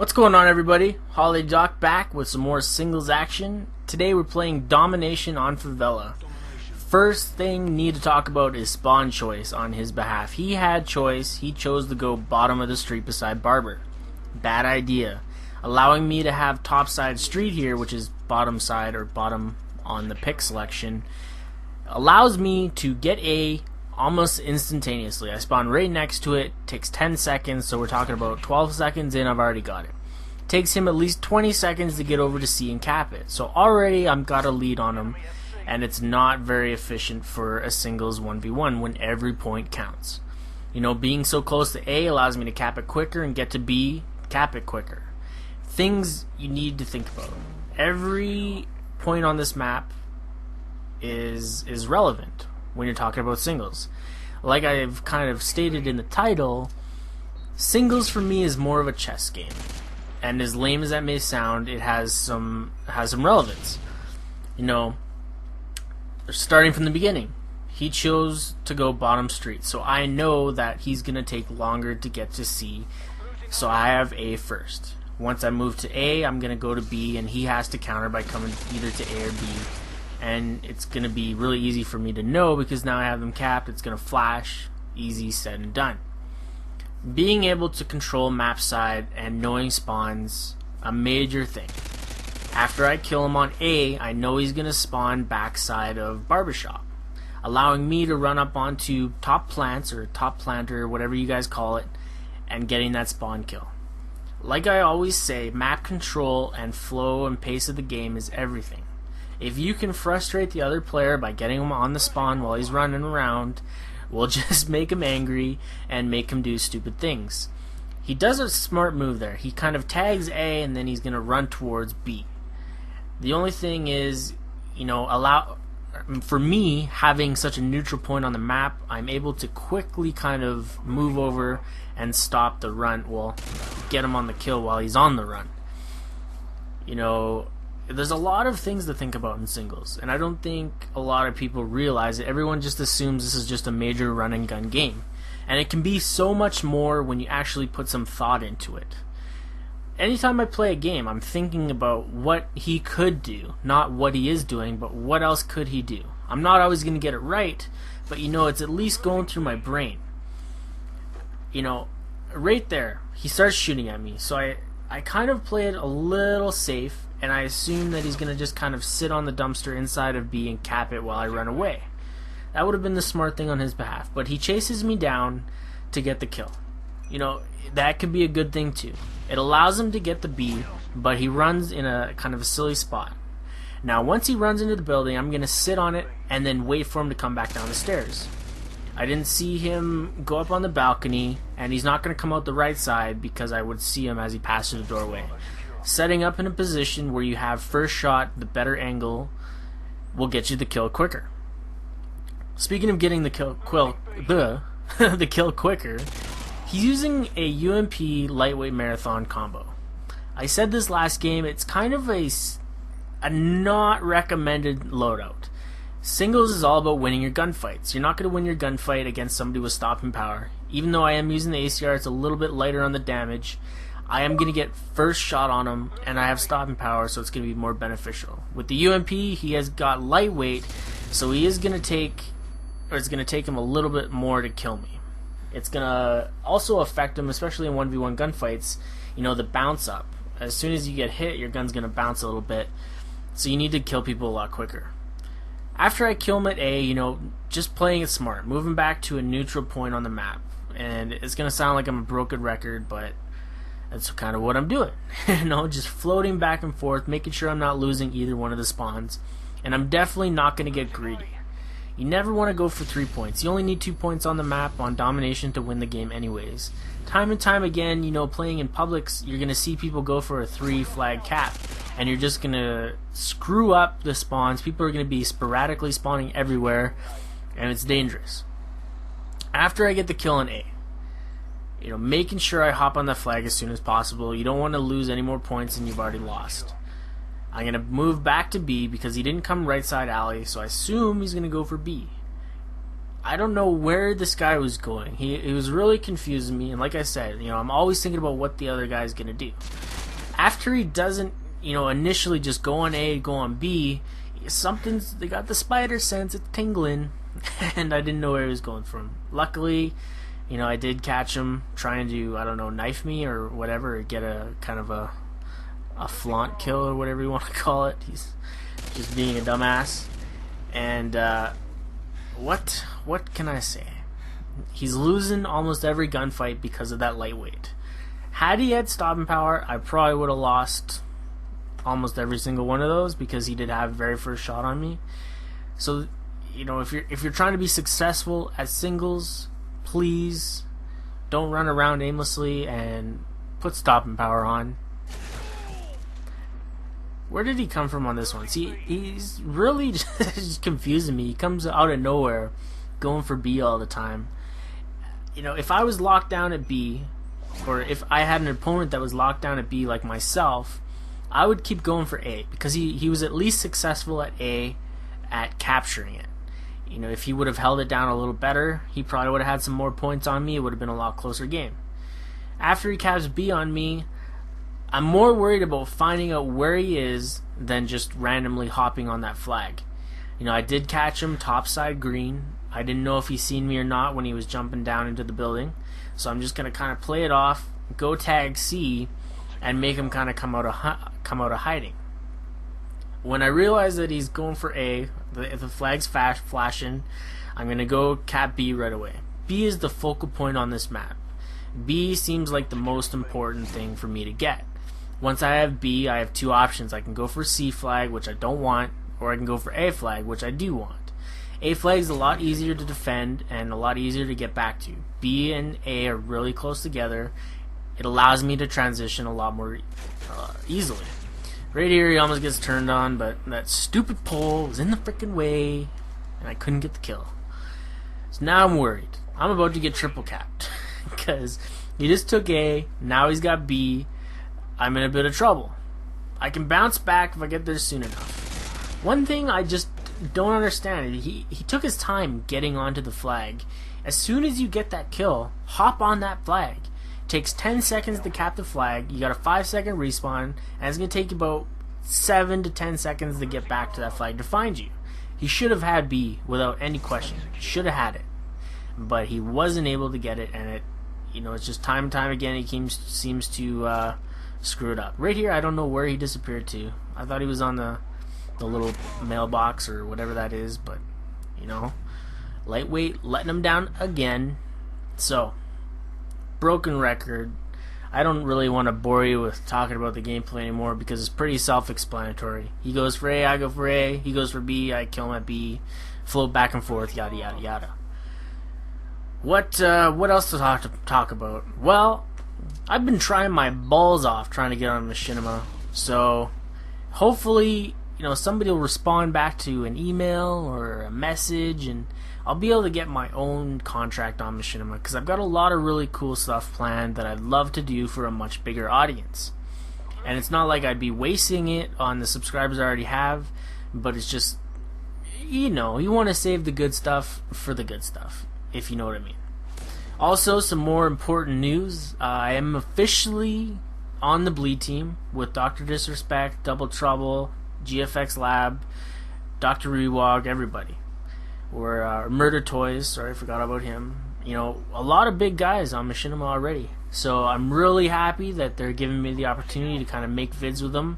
What's going on, everybody? Holiday Doc back with some more singles action. Today we're playing Domination on Favela. First thing need to talk about is spawn choice on his behalf. He had choice. He chose to go bottom of the street beside Barber. Bad idea. Allowing me to have top side street here, which is bottom side or bottom on the pick selection, allows me to get A almost instantaneously. I spawn right next to it, takes 10 seconds, so we're talking about 12 seconds in, I've already got it. Takes him at least 20 seconds to get over to C and cap it. So already I've got a lead on him, and it's not very efficient for a singles 1v1 when every point counts. You know, being so close to A allows me to cap it quicker and get to B, cap it quicker. Things you need to think about. Every point on this map is relevant when you're talking about singles. Like I've kind of stated in the title, singles for me is more of a chess game. And as lame as that may sound, it has some relevance. You know, starting from the beginning, he chose to go bottom street, so I know that he's going to take longer to get to C, so I have A first. Once I move to A, I'm going to go to B, and he has to counter by coming either to A or B. And it's going to be really easy for me to know because now I have them capped. It's going to flash. Easy said and done. Being able to control map side and knowing spawns, a major thing. After I kill him on A, I know he's going to spawn backside of Barbershop, allowing me to run up onto top plants or top planter or whatever you guys call it and getting that spawn kill. Like I always say, map control and flow and pace of the game is everything. If you can frustrate the other player by getting him on the spawn while he's running around, we'll just make him angry and make him do stupid things. He does a smart move there. He kind of tags A and then he's going to run towards B. The only thing is, you know, for me, having such a neutral point on the map, I'm able to quickly kind of move over and stop the run. Well, get him on the kill while he's on the run. You know, there's a lot of things to think about in singles, and I don't think a lot of people realize it. Everyone just assumes this is just a major run and gun game, and it can be so much more when you actually put some thought into it. Anytime I play a game, I'm thinking about what he could do, not what he is doing, but what else could he do. I'm not always going to get it right, but you know, it's at least going through my brain. You know, right there, he starts shooting at me, so I kind of play it a little safe, and I assume that he's going to just kind of sit on the dumpster inside of B and cap it while I run away. That would have been the smart thing on his behalf, but he chases me down to get the kill. You know, that could be a good thing too. It allows him to get the B, but he runs in a kind of a silly spot. Now, once he runs into the building, I'm going to sit on it and then wait for him to come back down the stairs. I didn't see him go up on the balcony, and he's not going to come out the right side because I would see him as he passed through the doorway. Setting up in a position where you have first shot, the better angle will get you the kill quicker. Speaking of getting the kill the kill quicker, he's using a UMP lightweight marathon combo. I said this last game, it's kind of a not recommended loadout. Singles is all about winning your gunfights. You're not going to win your gunfight against somebody with stopping power. Even though I am using the ACR, it's a little bit lighter on the damage. I am going to get first shot on him, and I have stopping power, so it's going to be more beneficial. With the UMP, he has got lightweight, so he is going to take, or it's going to take him a little bit more to kill me. It's going to also affect him, especially in 1v1 gunfights, you know, the bounce up. As soon as you get hit, your gun's going to bounce a little bit, so you need to kill people a lot quicker. After I kill him at A, you know, just playing it smart, moving back to a neutral point on the map. And it's going to sound like I'm a broken record, but that's kind of what I'm doing. You know, just floating back and forth, making sure I'm not losing either one of the spawns. And I'm definitely not going to get greedy. You never want to go for 3 points. You only need 2 points on the map on domination to win the game anyways. Time and time again, you know, playing in publics, you're going to see people go for a 3 flag cap. And you're just going to screw up the spawns. People are going to be sporadically spawning everywhere. And it's dangerous. After I get the kill on A, you know, making sure I hop on the flag as soon as possible. You don't want to lose any more points than you've already lost. I'm going to move back to B because he didn't come right side alley, so I assume he's going to go for B. I don't know where this guy was going. He was really confusing me, and like I said, I'm always thinking about what the other guy's gonna do. After he doesn't, initially just go on A, go on B, they got the spider sense, it's tingling, and I didn't know where he was going from. Luckily, I did catch him trying to, I don't know, knife me or whatever, or get a kind of a flaunt kill or whatever you want to call it. He's just being a dumbass. And what can I say? He's losing almost every gunfight because of that lightweight. Had he had stopping power, I probably would have lost almost every single one of those, because he did have the very first shot on me. So, if you're trying to be successful at singles, please don't run around aimlessly and put stopping power on. Where did he come from on this one? See, he's really just confusing me. He comes out of nowhere, going for B all the time. If I was locked down at B, or if I had an opponent that was locked down at B like myself, I would keep going for A, because he was at least successful at A at capturing it. If he would have held it down a little better, he probably would have had some more points on me. It would have been a lot closer game. After he caps B on me, I'm more worried about finding out where he is than just randomly hopping on that flag. I did catch him topside green. I didn't know if he seen me or not when he was jumping down into the building. So I'm just going to kind of play it off, go tag C, and make him kind of come out of hiding. When I realize that he's going for A, the flag's flashing, I'm going to go cap B right away. B is the focal point on this map. B seems like the most important thing for me to get. Once I have B, I have two options. I can go for C flag, which I don't want, or I can go for A flag, which I do want. A flag is a lot easier to defend and a lot easier to get back to. B and A are really close together. It allows me to transition a lot more easily. Right here, he almost gets turned on, but that stupid pole was in the freaking way, and I couldn't get the kill. So now I'm worried. I'm about to get triple capped, because he just took A, now he's got B. I'm in a bit of trouble. I can bounce back if I get there soon enough. One thing I just don't understand, he took his time getting onto the flag. As soon as you get that kill, hop on that flag. It takes 10 seconds to cap the flag. You got a 5-second respawn, and it's going to take you about 7 to 10 seconds to get back to that flag to find you. He should have had B without any question. He should have had it. But he wasn't able to get it, and it's just time and time again he seems to screw it up. Right here, I don't know where he disappeared to. I thought he was on the little mailbox or whatever that is, but lightweight letting him down again. So, broken record. I don't really want to bore you with talking about the gameplay anymore, because it's pretty self-explanatory. He goes for A, I go for A. He goes for B, I kill him at B. Float back and forth, yada yada yada. What else to talk about? Well, I've been trying my balls off trying to get on Machinima, so hopefully somebody will respond back to an email or a message, and I'll be able to get my own contract on Machinima, because I've got a lot of really cool stuff planned that I'd love to do for a much bigger audience. And it's not like I'd be wasting it on the subscribers I already have, but it's just, you want to save the good stuff for the good stuff, if you know what I mean. Also, some more important news. I am officially on the Bleed team with Dr. Disrespect, Double Trouble, GFX Lab, Dr. Rewog, everybody. Or Murder Toys, sorry, I forgot about him. A lot of big guys on Machinima already. So I'm really happy that they're giving me the opportunity to kind of make vids with them,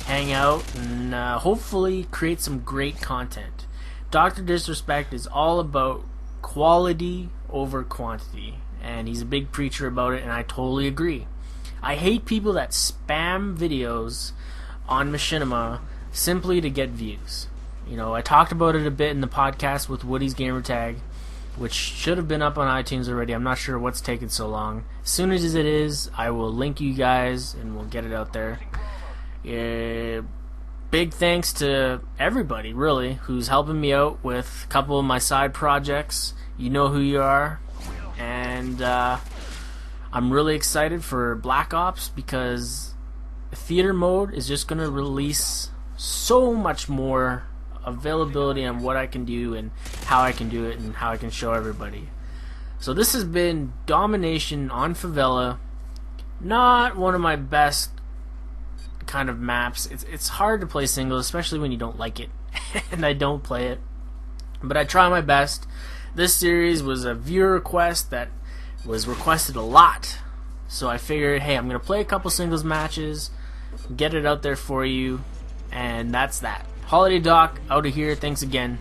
hang out, and hopefully create some great content. Dr. Disrespect is all about quality over quantity, and he's a big preacher about it, and I totally agree. I hate people that spam videos on Machinima simply to get views. I talked about it a bit in the podcast with Woody's Gamertag, which should have been up on iTunes already. I'm not sure what's taking so long. As soon as it is, I will link you guys and we'll get it out there. Big thanks to everybody, really, who's helping me out with a couple of my side projects. You know who you are. And I'm really excited for Black Ops, because theater mode is just going to release so much more availability on what I can do and how I can do it and how I can show everybody. So this has been Domination on Favela. Not one of my best kind of maps. It's hard to play singles, especially when you don't like it, and I don't play it. But I try my best. This series was a viewer request that was requested a lot. So I figured, hey, I'm going to play a couple singles matches, get it out there for you, and that's that. Holiday Doc, out of here. Thanks again.